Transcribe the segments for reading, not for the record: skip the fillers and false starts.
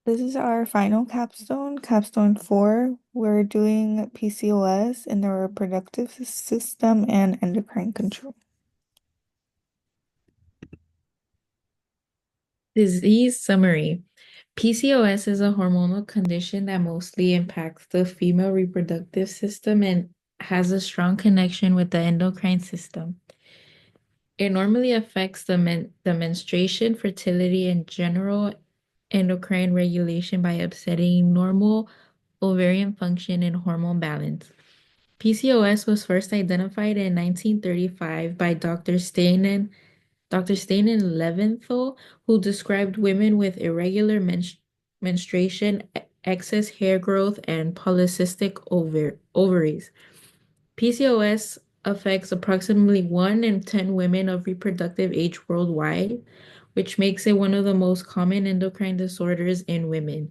This is our final capstone, capstone 4. We're doing PCOS in the reproductive system and endocrine control. Disease summary. PCOS is a hormonal condition that mostly impacts the female reproductive system and has a strong connection with the endocrine system. It normally affects the menstruation, fertility, and general endocrine regulation by upsetting normal ovarian function and hormone balance. PCOS was first identified in 1935 by Dr. Stain and Leventhal, who described women with irregular menstruation, excess hair growth, and polycystic ovaries. PCOS affects approximately 1 in 10 women of reproductive age worldwide, which makes it one of the most common endocrine disorders in women.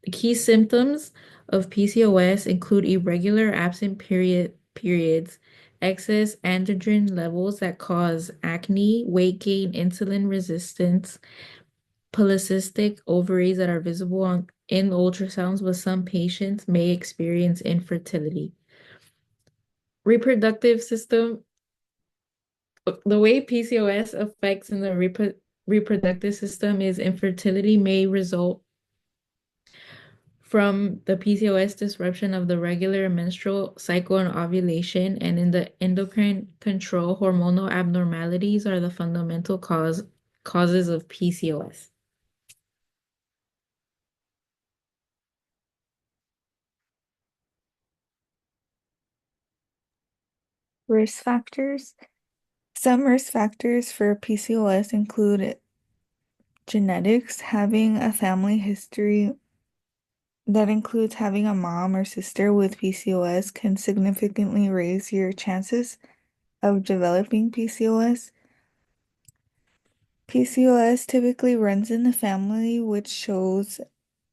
The key symptoms of PCOS include irregular absent periods, excess androgen levels that cause acne, weight gain, insulin resistance, polycystic ovaries that are visible in ultrasounds, but some patients may experience infertility. Reproductive system, the way PCOS affects in the reproductive system is infertility may result from the PCOS disruption of the regular menstrual cycle and ovulation, and in the endocrine control, hormonal abnormalities are the fundamental causes of PCOS. Risk factors. Some risk factors for PCOS include genetics, having a family history that includes having a mom or sister with PCOS can significantly raise your chances of developing PCOS. PCOS typically runs in the family, which shows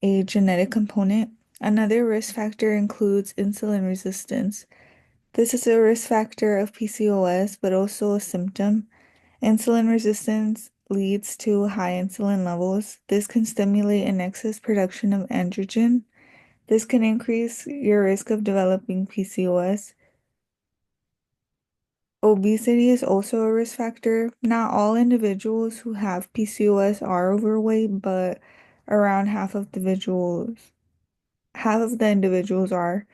a genetic component. Another risk factor includes insulin resistance. This is a risk factor of PCOS, but also a symptom. Insulin resistance leads to high insulin levels. This can stimulate an excess production of androgen. This can increase your risk of developing PCOS. Obesity is also a risk factor. Not all individuals who have PCOS are overweight, but around half of the individuals are.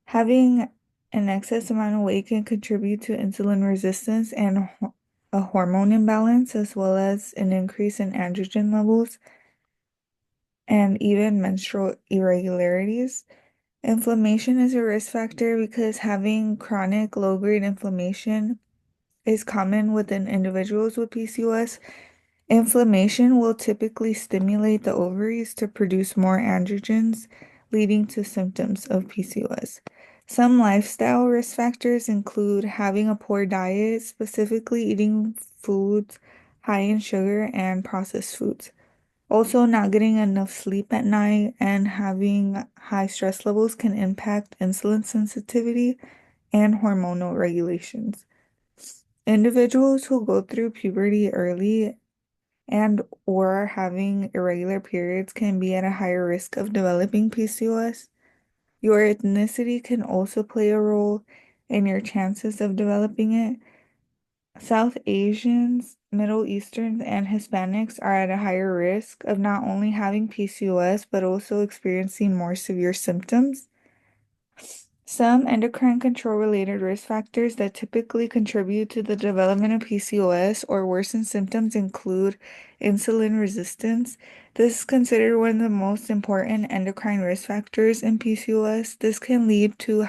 Having an excess amount of weight can contribute to insulin resistance and a hormone imbalance, as well as an increase in androgen levels and even menstrual irregularities. Inflammation is a risk factor because having chronic low-grade inflammation is common within individuals with PCOS. Inflammation will typically stimulate the ovaries to produce more androgens, leading to symptoms of PCOS. Some lifestyle risk factors include having a poor diet, specifically eating foods high in sugar and processed foods. Also, not getting enough sleep at night and having high stress levels can impact insulin sensitivity and hormonal regulations. Individuals who go through puberty early and or are having irregular periods can be at a higher risk of developing PCOS. Your ethnicity can also play a role in your chances of developing it. South Asians, Middle Easterns, and Hispanics are at a higher risk of not only having PCOS but also experiencing more severe symptoms. Some endocrine control related risk factors that typically contribute to the development of PCOS or worsen symptoms include insulin resistance. This is considered one of the most important endocrine risk factors in PCOS. This can lead to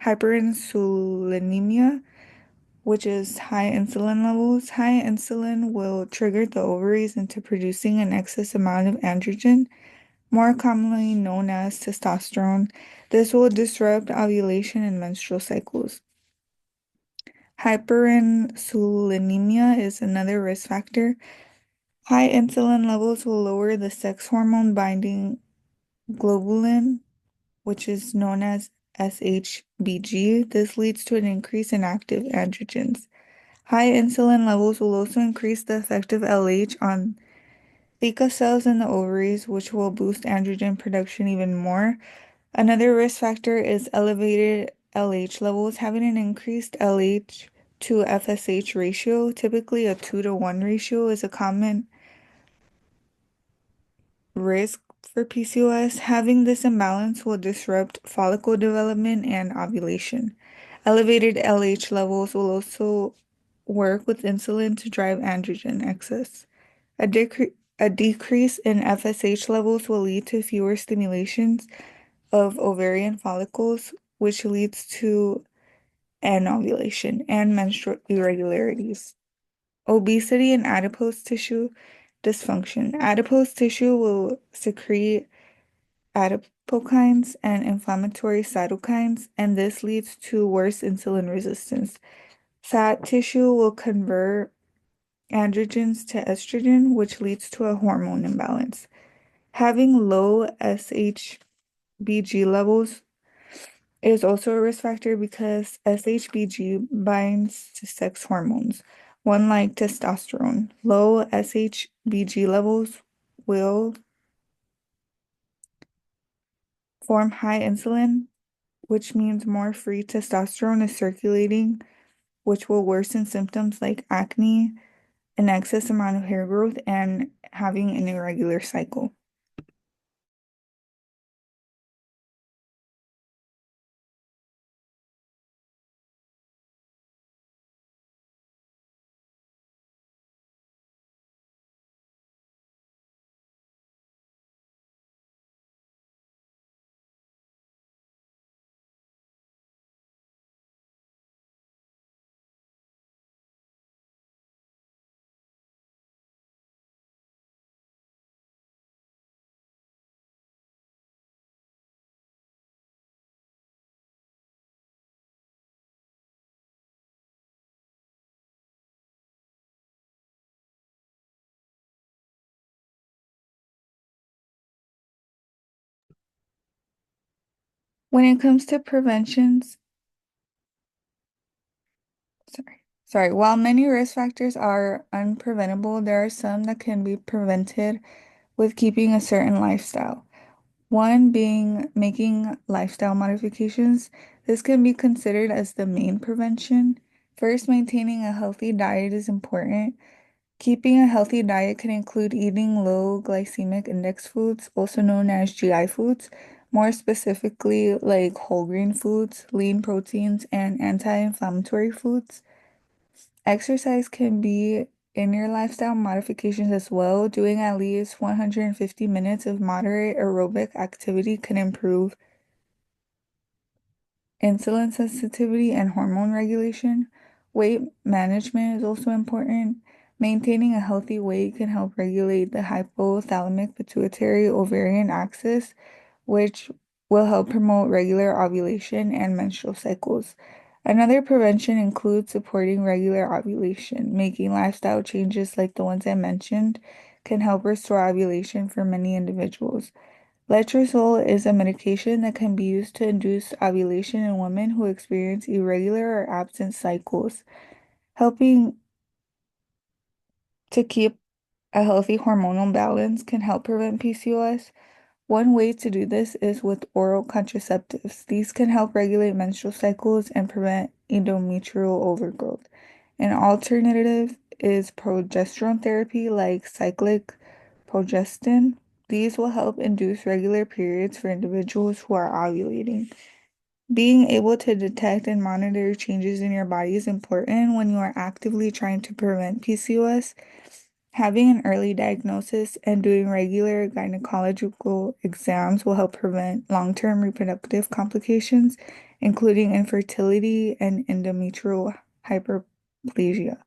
hyperinsulinemia, which is high insulin levels. High insulin will trigger the ovaries into producing an excess amount of androgen, more commonly known as testosterone. This will disrupt ovulation and menstrual cycles. Hyperinsulinemia is another risk factor. High insulin levels will lower the sex hormone binding globulin, which is known as SHBG. This leads to an increase in active androgens. High insulin levels will also increase the effect of LH on theca cells in the ovaries, which will boost androgen production even more. Another risk factor is elevated LH levels. Having an increased LH to FSH ratio, typically a 2-to-1 ratio, is a common risk for PCOS. Having this imbalance will disrupt follicle development and ovulation. Elevated LH levels will also work with insulin to drive androgen excess. A decrease in FSH levels will lead to fewer stimulations of ovarian follicles, which leads to anovulation and menstrual irregularities. Obesity and adipose tissue dysfunction. Adipose tissue will secrete adipokines and inflammatory cytokines, and this leads to worse insulin resistance. Fat tissue will convert androgens to estrogen, which leads to a hormone imbalance. Having low SHBG levels is also a risk factor because SHBG binds to sex hormones, one like testosterone. Low SHBG levels will form high insulin, which means more free testosterone is circulating, which will worsen symptoms like acne, an excess amount of hair growth, and having an irregular cycle. When it comes to preventions, while many risk factors are unpreventable, there are some that can be prevented with keeping a certain lifestyle. One being making lifestyle modifications. This can be considered as the main prevention. First, maintaining a healthy diet is important. Keeping a healthy diet can include eating low glycemic index foods, also known as GI foods, more specifically like whole grain foods, lean proteins, and anti-inflammatory foods. Exercise can be in your lifestyle modifications as well. Doing at least 150 minutes of moderate aerobic activity can improve insulin sensitivity and hormone regulation. Weight management is also important. Maintaining a healthy weight can help regulate the hypothalamic pituitary ovarian axis, which will help promote regular ovulation and menstrual cycles. Another prevention includes supporting regular ovulation. Making lifestyle changes like the ones I mentioned can help restore ovulation for many individuals. Letrozole is a medication that can be used to induce ovulation in women who experience irregular or absent cycles, helping to keep a healthy hormonal balance can help prevent PCOS. One way to do this is with oral contraceptives. These can help regulate menstrual cycles and prevent endometrial overgrowth. An alternative is progesterone therapy like cyclic progestin. These will help induce regular periods for individuals who are ovulating. Being able to detect and monitor changes in your body is important when you are actively trying to prevent PCOS. Having an early diagnosis and doing regular gynecological exams will help prevent long-term reproductive complications, including infertility and endometrial hyperplasia.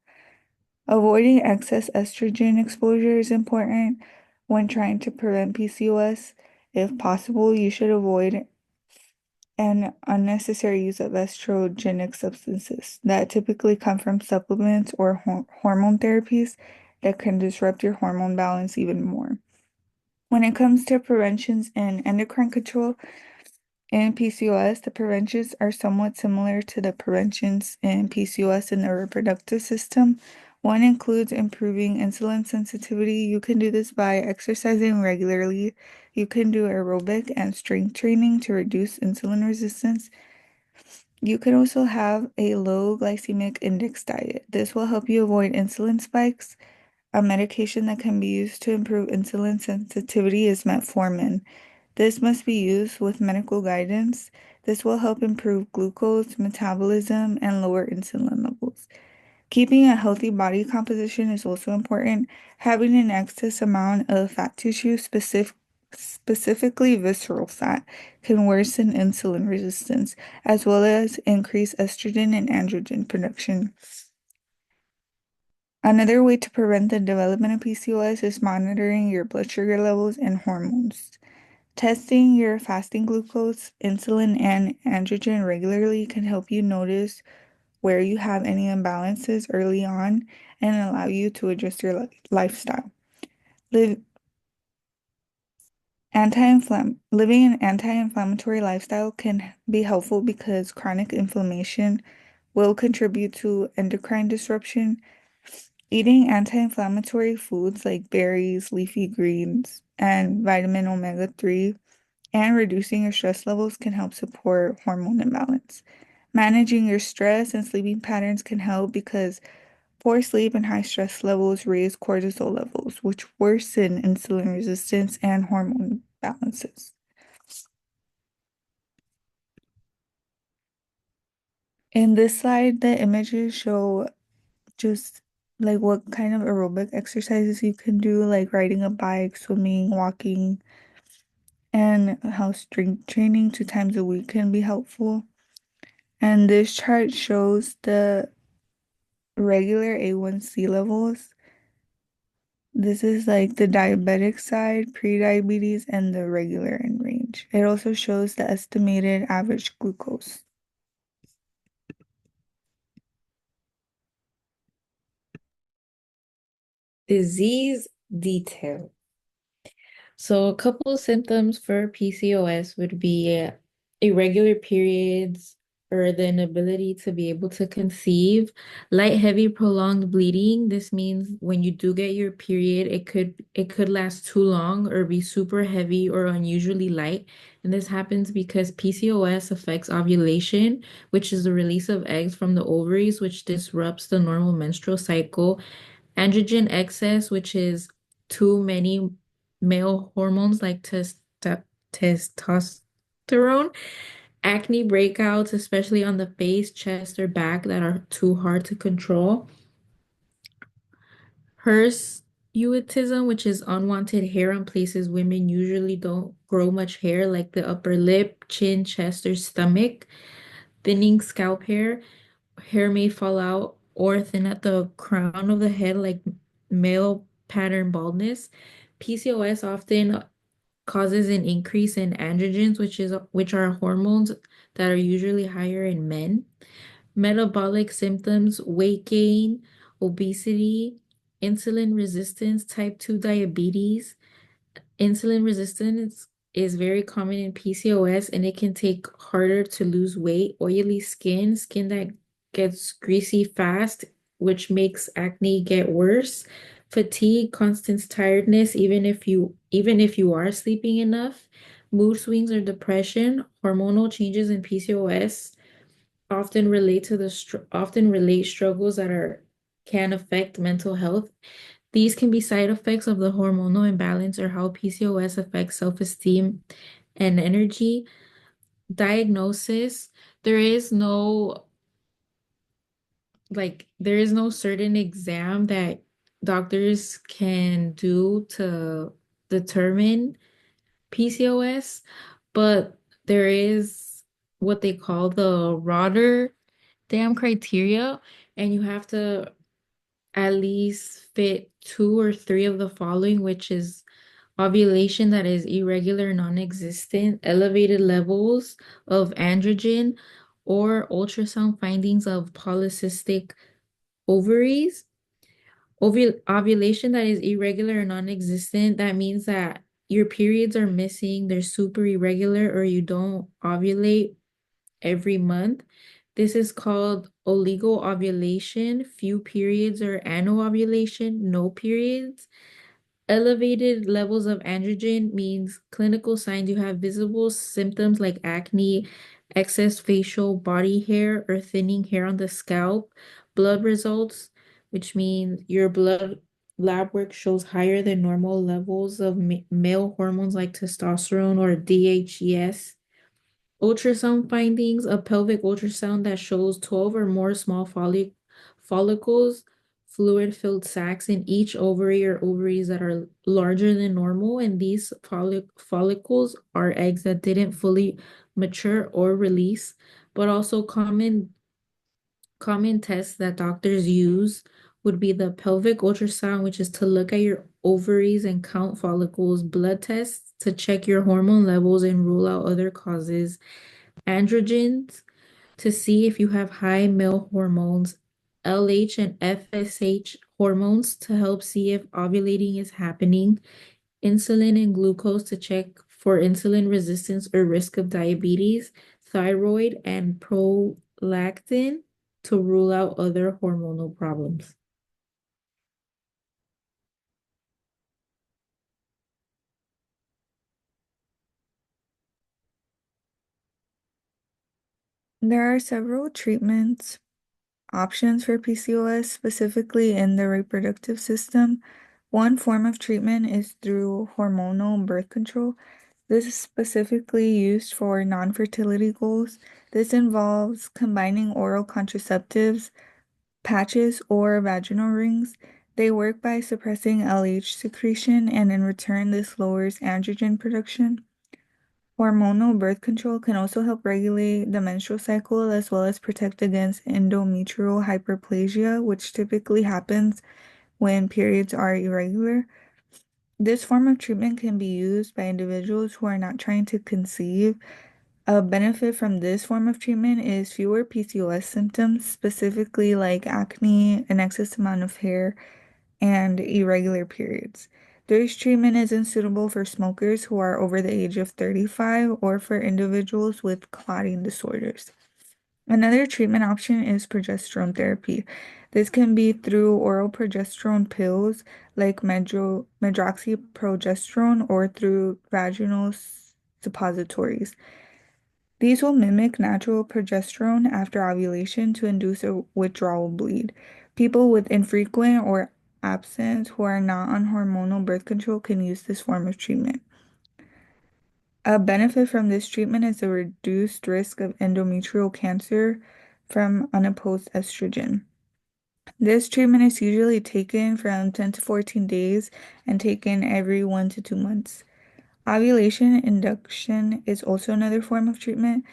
Avoiding excess estrogen exposure is important when trying to prevent PCOS. If possible, you should avoid an unnecessary use of estrogenic substances that typically come from supplements or hormone therapies that can disrupt your hormone balance even more. When it comes to preventions and endocrine control in PCOS, the preventions are somewhat similar to the preventions in PCOS in the reproductive system. One includes improving insulin sensitivity. You can do this by exercising regularly. You can do aerobic and strength training to reduce insulin resistance. You can also have a low glycemic index diet. This will help you avoid insulin spikes. A medication that can be used to improve insulin sensitivity is metformin. This must be used with medical guidance. This will help improve glucose metabolism and lower insulin levels. Keeping a healthy body composition is also important. Having an excess amount of fat tissue, specifically visceral fat, can worsen insulin resistance, as well as increase estrogen and androgen production. Another way to prevent the development of PCOS is monitoring your blood sugar levels and hormones. Testing your fasting glucose, insulin, and androgen regularly can help you notice where you have any imbalances early on and allow you to adjust your lifestyle. Live Living an anti-inflammatory lifestyle can be helpful because chronic inflammation will contribute to endocrine disruption. Eating anti-inflammatory foods like berries, leafy greens, and vitamin omega-3 and reducing your stress levels can help support hormone imbalance. Managing your stress and sleeping patterns can help because poor sleep and high stress levels raise cortisol levels, which worsen insulin resistance and hormone balances. In this slide, the images show just like what kind of aerobic exercises you can do, like riding a bike, swimming, walking, and how strength training 2 times a week can be helpful. And this chart shows the regular A1C levels. This is like the diabetic side, pre-diabetes, and the regular in range. It also shows the estimated average glucose. Disease detail. So, a couple of symptoms for PCOS would be irregular periods or the inability to be able to conceive, light, heavy, prolonged bleeding. This means when you do get your period, it could last too long or be super heavy or unusually light. And this happens because PCOS affects ovulation, which is the release of eggs from the ovaries, which disrupts the normal menstrual cycle. Androgen excess, which is too many male hormones like testosterone, acne breakouts, especially on the face, chest, or back that are too hard to control. Hirsutism, which is unwanted hair on places women usually don't grow much hair, like the upper lip, chin, chest, or stomach. Thinning scalp hair. Hair may fall out or thin at the crown of the head, like male pattern baldness. PCOS often causes an increase in androgens, which are hormones that are usually higher in men. Metabolic symptoms, weight gain, obesity, insulin resistance, type 2 diabetes. Insulin resistance is very common in PCOS and it can take harder to lose weight. Oily skin, skin that gets greasy fast, which makes acne get worse. Fatigue, constant tiredness, even if you are sleeping enough. Mood swings or depression, hormonal changes in PCOS often relate struggles that are can affect mental health. These can be side effects of the hormonal imbalance or how PCOS affects self-esteem and energy. Diagnosis, there is no there is no certain exam that doctors can do to determine PCOS, but there is what they call the Rotterdam criteria, and you have to at least fit two or three of the following, which is ovulation that is irregular, non-existent, elevated levels of androgen, or ultrasound findings of polycystic ovaries. Ovulation that is irregular or non-existent, that means that your periods are missing, they're super irregular, or you don't ovulate every month. This is called oligoovulation, few periods, or anovulation, no periods. Elevated levels of androgen means clinical signs you have visible symptoms like acne, excess facial body hair, or thinning hair on the scalp. Blood results, which means your blood lab work shows higher than normal levels of male hormones like testosterone or DHES. Ultrasound findings, a pelvic ultrasound that shows 12 or more small follicles, fluid-filled sacs in each ovary or ovaries that are larger than normal, and these follicles are eggs that didn't fully mature or release, but also common tests that doctors use would be the pelvic ultrasound, which is to look at your ovaries and count follicles, blood tests to check your hormone levels and rule out other causes, androgens to see if you have high male hormones, LH and FSH hormones to help see if ovulating is happening, insulin and glucose to check for insulin resistance or risk of diabetes, thyroid and prolactin to rule out other hormonal problems. There are several treatments options for PCOS, specifically in the reproductive system. One form of treatment is through hormonal birth control. This is specifically used for non-fertility goals. This involves combining oral contraceptives, patches, or vaginal rings. They work by suppressing LH secretion, and in return, this lowers androgen production. Hormonal birth control can also help regulate the menstrual cycle as well as protect against endometrial hyperplasia, which typically happens when periods are irregular. This form of treatment can be used by individuals who are not trying to conceive. A benefit from this form of treatment is fewer PCOS symptoms, specifically like acne, an excess amount of hair, and irregular periods. This treatment isn't suitable for smokers who are over the age of 35 or for individuals with clotting disorders. Another treatment option is progesterone therapy. This can be through oral progesterone pills like medroxyprogesterone or through vaginal suppositories. These will mimic natural progesterone after ovulation to induce a withdrawal bleed. People with infrequent or absent who are not on hormonal birth control can use this form of treatment. A benefit from this treatment is a reduced risk of endometrial cancer from unopposed estrogen. This treatment is usually taken from 10 to 14 days and taken every 1 to 2 months. Ovulation induction is also another form of treatment.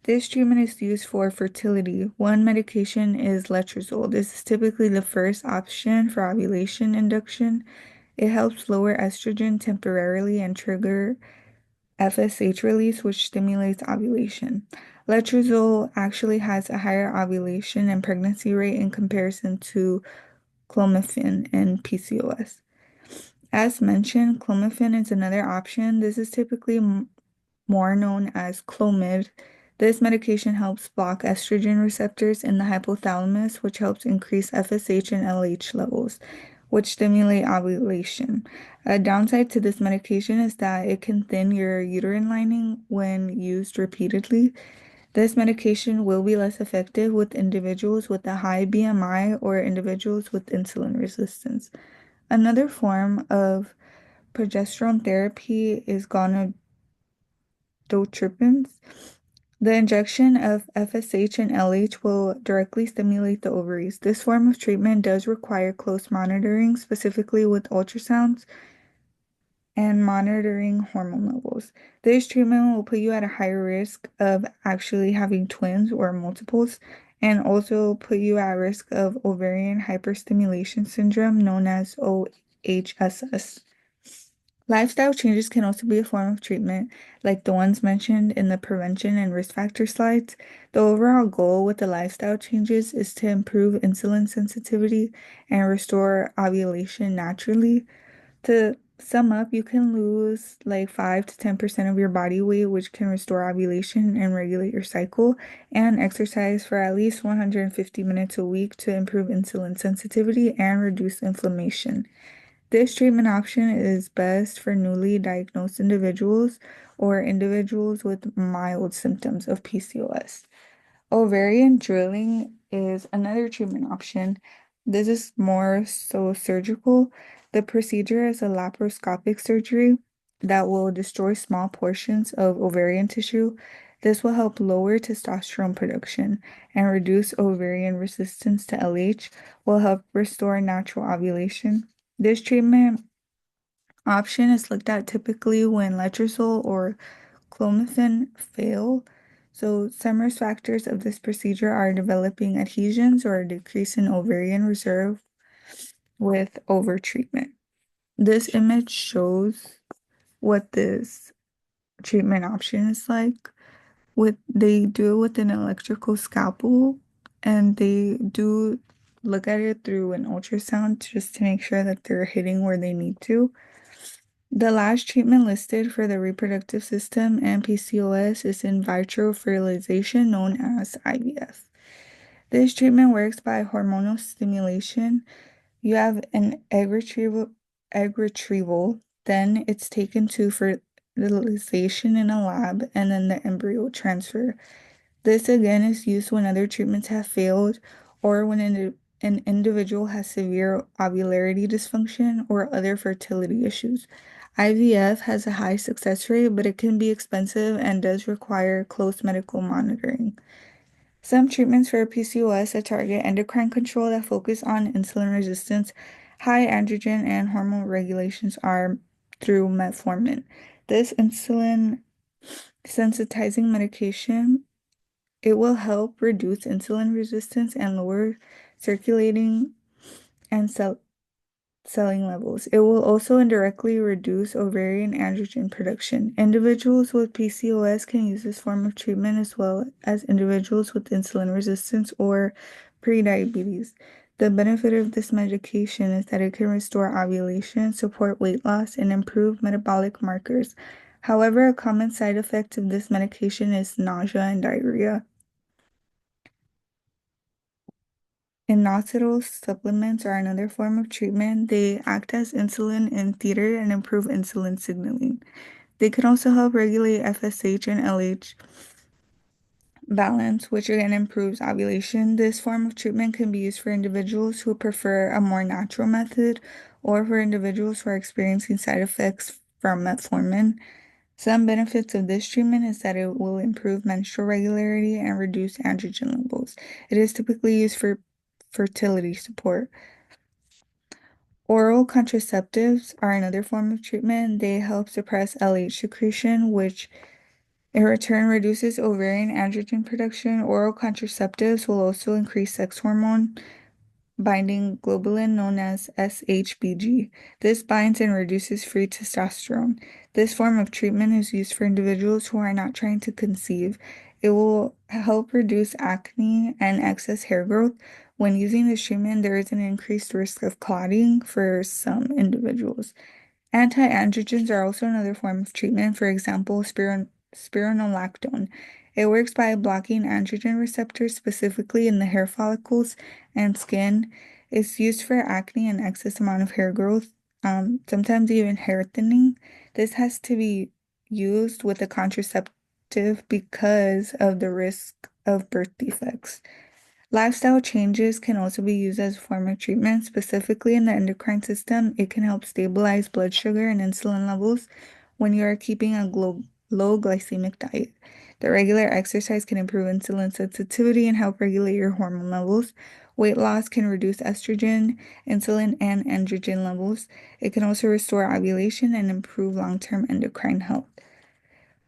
This treatment is used for fertility. One medication is letrozole. This is typically the first option for ovulation induction. It helps lower estrogen temporarily and trigger FSH release, which stimulates ovulation. Letrozole actually has a higher ovulation and pregnancy rate in comparison to clomiphene in PCOS. As mentioned, clomiphene is another option. This is typically more known as Clomid. This medication helps block estrogen receptors in the hypothalamus, which helps increase FSH and LH levels, which stimulate ovulation. A downside to this medication is that it can thin your uterine lining when used repeatedly. This medication will be less effective with individuals with a high BMI or individuals with insulin resistance. Another form of progesterone therapy is gonadotropins. The injection of FSH and LH will directly stimulate the ovaries. This form of treatment does require close monitoring, specifically with ultrasounds and monitoring hormone levels. This treatment will put you at a higher risk of actually having twins or multiples, and also put you at risk of ovarian hyperstimulation syndrome, known as OHSS. Lifestyle changes can also be a form of treatment, like the ones mentioned in the prevention and risk factor slides. The overall goal with the lifestyle changes is to improve insulin sensitivity and restore ovulation naturally. To sum up, you can lose like 5 to 10% of your body weight, which can restore ovulation and regulate your cycle, and exercise for at least 150 minutes a week to improve insulin sensitivity and reduce inflammation. This treatment option is best for newly diagnosed individuals or individuals with mild symptoms of PCOS. Ovarian drilling is another treatment option. This is more so surgical. The procedure is a laparoscopic surgery that will destroy small portions of ovarian tissue. This will help lower testosterone production and reduce ovarian resistance to LH, will help restore natural ovulation. This treatment option is looked at typically when letrozole or clomiphene fail. So some risk factors of this procedure are developing adhesions or a decrease in ovarian reserve with overtreatment. This image shows what this treatment option is like. They do it with an electrical scalpel, and they do look at it through an ultrasound just to make sure that they're hitting where they need to. The last treatment listed for the reproductive system and PCOS is in vitro fertilization, known as IVF. This treatment works by hormonal stimulation. You have an egg retrieval, then it's taken to fertilization in a lab, and then the embryo transfer. This again is used when other treatments have failed or when an individual has severe ovulatory dysfunction or other fertility issues. IVF has a high success rate, but it can be expensive and does require close medical monitoring. Some treatments for PCOS that target endocrine control that focus on insulin resistance, high androgen, and hormone regulations are through metformin. This insulin sensitizing medication, it will help reduce insulin resistance and lower circulating and selling levels. It will also indirectly reduce ovarian androgen production. Individuals with PCOS can use this form of treatment as well as individuals with insulin resistance or prediabetes. The benefit of this medication is that it can restore ovulation, support weight loss, and improve metabolic markers. However, a common side effect of this medication is nausea and diarrhea. Inositol supplements are another form of treatment. They act as insulin in theater and improve insulin signaling. They can also help regulate FSH and LH balance, which again improves ovulation. This form of treatment can be used for individuals who prefer a more natural method or for individuals who are experiencing side effects from metformin. Some benefits of this treatment is that it will improve menstrual regularity and reduce androgen levels. It is typically used for fertility support. Oral contraceptives are another form of treatment. They help suppress LH secretion, which in return reduces ovarian androgen production. Oral contraceptives will also increase sex hormone binding globulin known as SHBG. This binds and reduces free testosterone. This form of treatment is used for individuals who are not trying to conceive. It will help reduce acne and excess hair growth. When using this treatment, there is an increased risk of clotting for some individuals. Anti-androgens are also another form of treatment, for example, spironolactone. It works by blocking androgen receptors, specifically in the hair follicles and skin. It's used for acne and excess amount of hair growth, sometimes even hair thinning. This has to be used with a contraceptive because of the risk of birth defects. Lifestyle changes can also be used as a form of treatment, specifically in the endocrine system. It can help stabilize blood sugar and insulin levels when you are keeping a low glycemic diet. The regular exercise can improve insulin sensitivity and help regulate your hormone levels. Weight loss can reduce estrogen, insulin, and androgen levels. It can also restore ovulation and improve long-term endocrine health.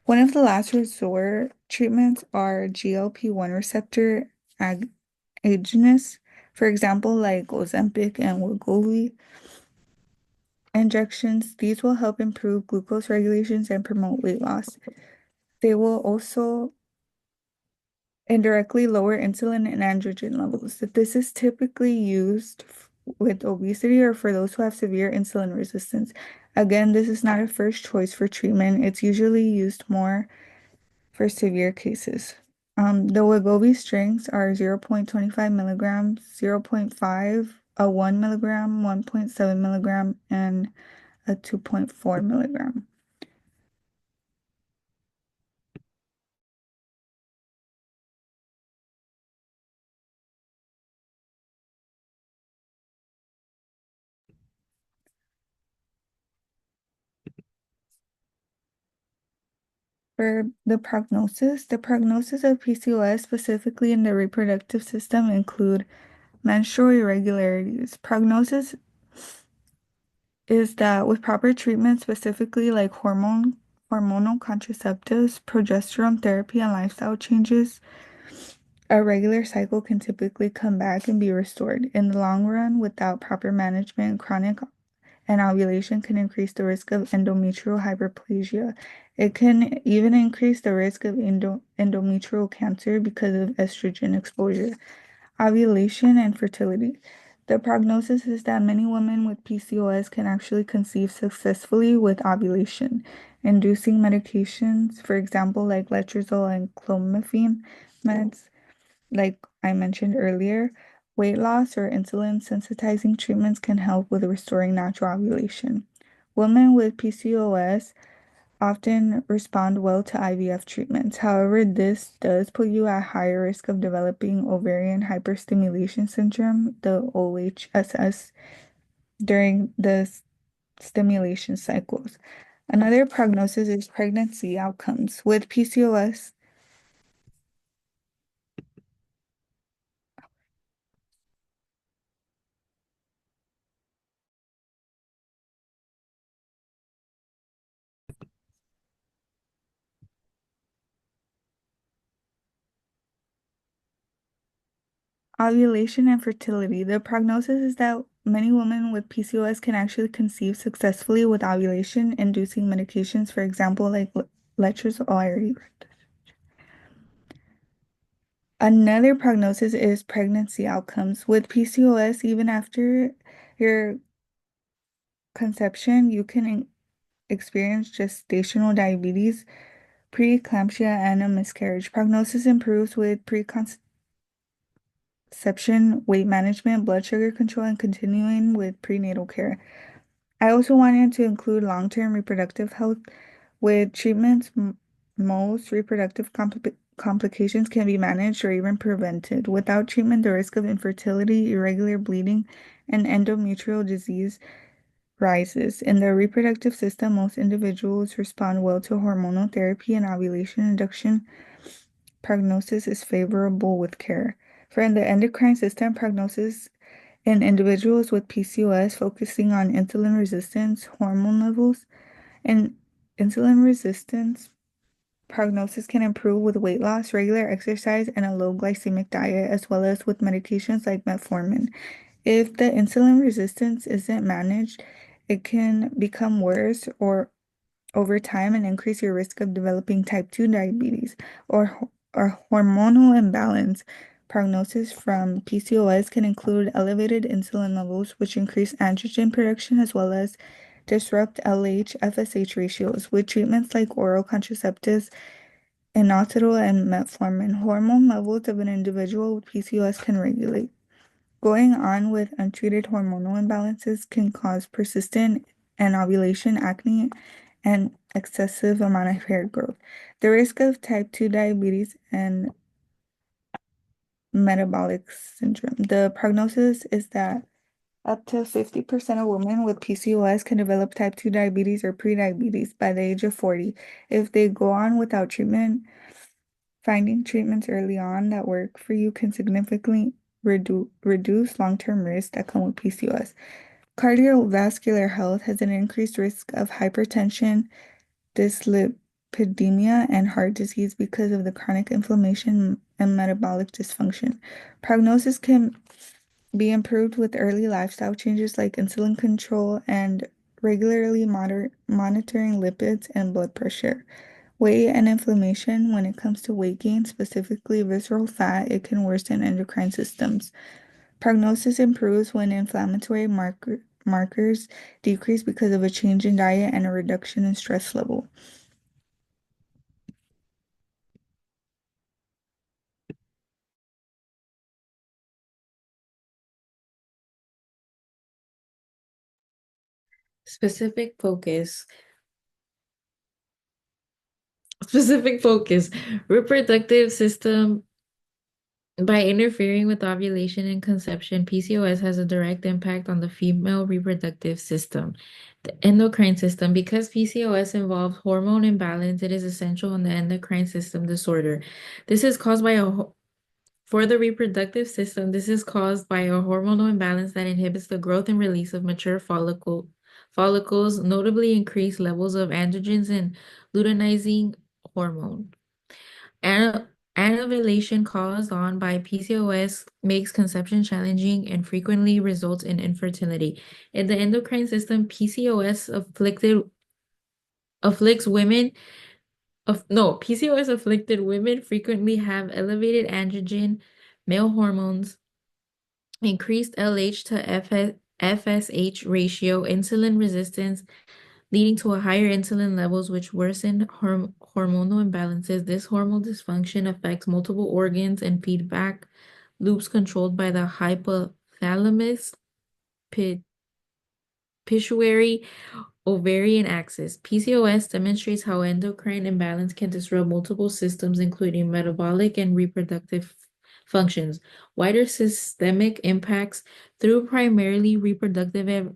One of the last resort treatments are GLP-1 receptor agonists, for example, like Ozempic and Wegovy injections. These will help improve glucose regulations and promote weight loss. They will also indirectly lower insulin and androgen levels. This is typically used with obesity or for those who have severe insulin resistance. Again, this is not a first choice for treatment. It's usually used more for severe cases. The Wegovy strengths are 0.25 milligrams, zero point 0.5, a 1 milligram, 1.7 milligram, and a 2.4 milligram. For the prognosis of PCOS, specifically in the reproductive system, include menstrual irregularities. Prognosis is that with proper treatment, specifically like hormonal contraceptives, progesterone therapy, and lifestyle changes, a regular cycle can typically come back and be restored. In the long run, without proper management, chronic and ovulation can increase the risk of endometrial hyperplasia. It can even increase the risk of endometrial cancer because of estrogen exposure. Ovulation and fertility. The prognosis is that many women with PCOS can actually conceive successfully with ovulation. Inducing medications, for example, like letrozole and clomiphene meds, like I mentioned earlier, weight loss or insulin sensitizing treatments can help with restoring natural ovulation. Women with PCOS often respond well to IVF treatments. However, this does put you at higher risk of developing ovarian hyperstimulation syndrome, the OHSS, during the stimulation cycles. Another prognosis is pregnancy outcomes. With PCOS, ovulation and fertility. The prognosis is that many women with PCOS can actually conceive successfully with ovulation inducing medications, for example, like letrozole. Oh, I already read this. Another prognosis is pregnancy outcomes. With PCOS, even after your conception, you can experience gestational diabetes, preeclampsia, and a miscarriage. Prognosis improves with preconception, weight management, blood sugar control, and continuing with prenatal care. I also wanted to include long-term reproductive health. With treatments, most reproductive complications can be managed or even prevented. Without treatment, the risk of infertility, irregular bleeding, and endometrial disease rises. In the reproductive system, most individuals respond well to hormonal therapy and ovulation induction. Prognosis is favorable with care. For in the endocrine system, prognosis in individuals with PCOS focusing on insulin resistance, hormone levels, and insulin resistance prognosis can improve with weight loss, regular exercise, and a low glycemic diet, as well as with medications like metformin. If the insulin resistance isn't managed, it can become worse or over time and increase your risk of developing type 2 diabetes or hormonal imbalance. Prognosis from PCOS can include elevated insulin levels, which increase androgen production as well as disrupt LH FSH ratios. With treatments like oral contraceptives, inositol, and metformin, hormone levels of an individual with PCOS can regulate. Going on with untreated hormonal imbalances can cause persistent anovulation, acne, and excessive amount of hair growth. The risk of type 2 diabetes and metabolic syndrome. The prognosis is that up to 50% of women with PCOS can develop type 2 diabetes or prediabetes by the age of 40. If they go on without treatment, finding treatments early on that work for you can significantly reduce long-term risks that come with PCOS. Cardiovascular health has an increased risk of hypertension, dyslipidemia, and heart disease because of the chronic inflammation and metabolic dysfunction. Prognosis can be improved with early lifestyle changes like insulin control and regularly monitoring lipids and blood pressure. Weight and inflammation, when it comes to weight gain, specifically visceral fat, it can worsen endocrine systems. Prognosis improves when inflammatory markers decrease because of a change in diet and a reduction in stress level. Specific focus. Specific focus. Reproductive system. By interfering with ovulation and conception, PCOS has a direct impact on the female reproductive system, the endocrine system. Because PCOS involves hormone imbalance, it is essential in the endocrine system disorder. This is caused by for the reproductive system, this is caused by a hormonal imbalance that inhibits the growth and release of mature follicles, notably increased levels of androgens and luteinizing hormone. An Anovulation caused on by PCOS makes conception challenging and frequently results in infertility. In the endocrine system, PCOS afflicts women of no, PCOS afflicted women frequently have elevated androgen, male hormones, increased LH to FSH ratio, insulin resistance, leading to a higher insulin levels, which worsen hormonal imbalances. This hormonal dysfunction affects multiple organs and feedback loops controlled by the hypothalamus, pi- pituitary, ovarian axis. PCOS demonstrates how endocrine imbalance can disrupt multiple systems, including metabolic and reproductive functions. Wider systemic impacts through primarily reproductive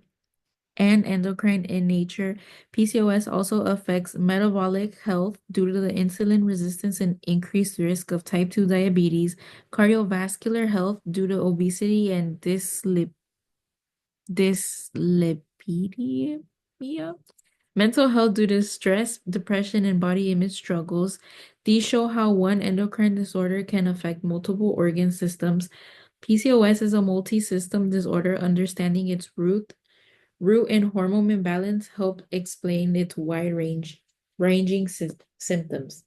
and endocrine in nature. PCOS also affects metabolic health due to the insulin resistance and increased risk of type 2 diabetes, cardiovascular health due to obesity and dyslipidemia, mental health due to stress, depression, and body image struggles. These show how one endocrine disorder can affect multiple organ systems. PCOS is a multi-system disorder. Understanding its root and hormone imbalance help explain its ranging symptoms.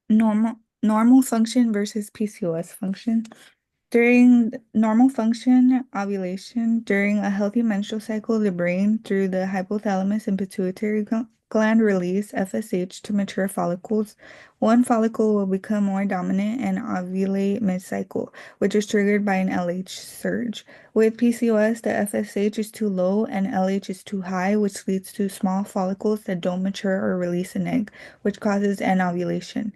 Normal function versus PCOS function. During normal function ovulation, during a healthy menstrual cycle, the brain, through the hypothalamus and pituitary gland, release FSH to mature follicles. One follicle will become more dominant and ovulate mid-cycle, which is triggered by an LH surge. With PCOS, the FSH is too low and LH is too high, which leads to small follicles that don't mature or release an egg, which causes anovulation.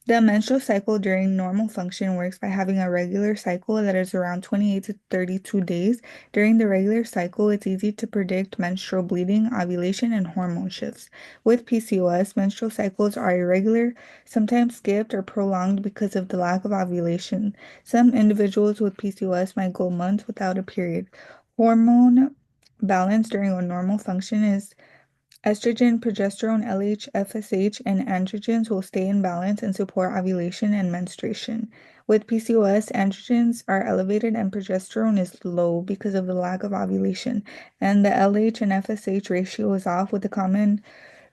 The menstrual cycle during normal function works by having a regular cycle that is around 28 to 32 days. During the regular cycle, it's easy to predict menstrual bleeding, ovulation, and hormone shifts. With PCOS, menstrual cycles are irregular, sometimes skipped or prolonged because of the lack of ovulation. Some individuals with PCOS might go months without a period. Hormone balance during a normal function is estrogen, progesterone, LH, FSH, and androgens will stay in balance and support ovulation and menstruation. With PCOS, androgens are elevated and progesterone is low because of the lack of ovulation, and the LH and FSH ratio is off with a common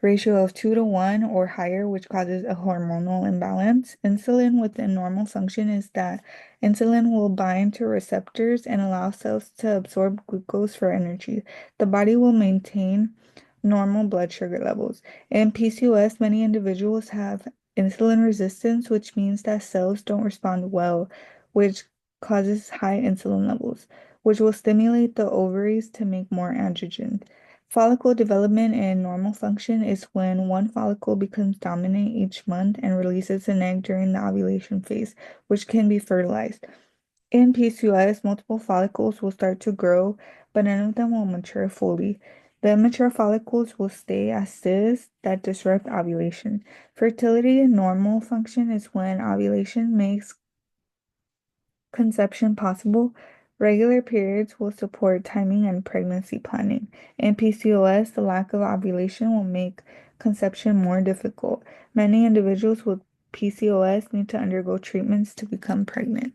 ratio of 2 to 1 or higher, which causes a hormonal imbalance. Insulin within normal function is that insulin will bind to receptors and allow cells to absorb glucose for energy. The body will maintain normal blood sugar levels. In PCOS, many individuals have insulin resistance, which means that cells don't respond well, which causes high insulin levels, which will stimulate the ovaries to make more androgen. Follicle development in normal function is when one follicle becomes dominant each month and releases an egg during the ovulation phase, which can be fertilized. In PCOS, multiple follicles will start to grow, but none of them will mature fully. The immature follicles will stay as cysts that disrupt ovulation. Fertility in normal function is when ovulation makes conception possible. Regular periods will support timing and pregnancy planning. In PCOS, the lack of ovulation will make conception more difficult. Many individuals with PCOS need to undergo treatments to become pregnant.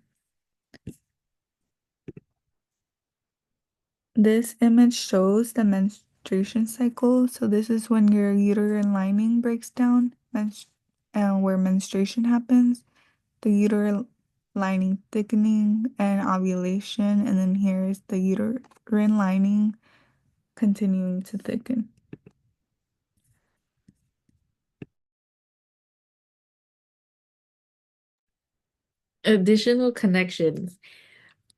This image shows the menstruation cycle. So this is when your uterine lining breaks down. and where menstruation happens, the uterine lining thickening and ovulation, and then here's the uterine lining continuing to thicken. Additional connections.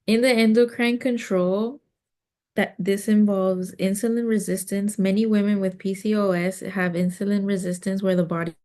In the endocrine control, that this involves insulin resistance. Many women with PCOS have insulin resistance where the body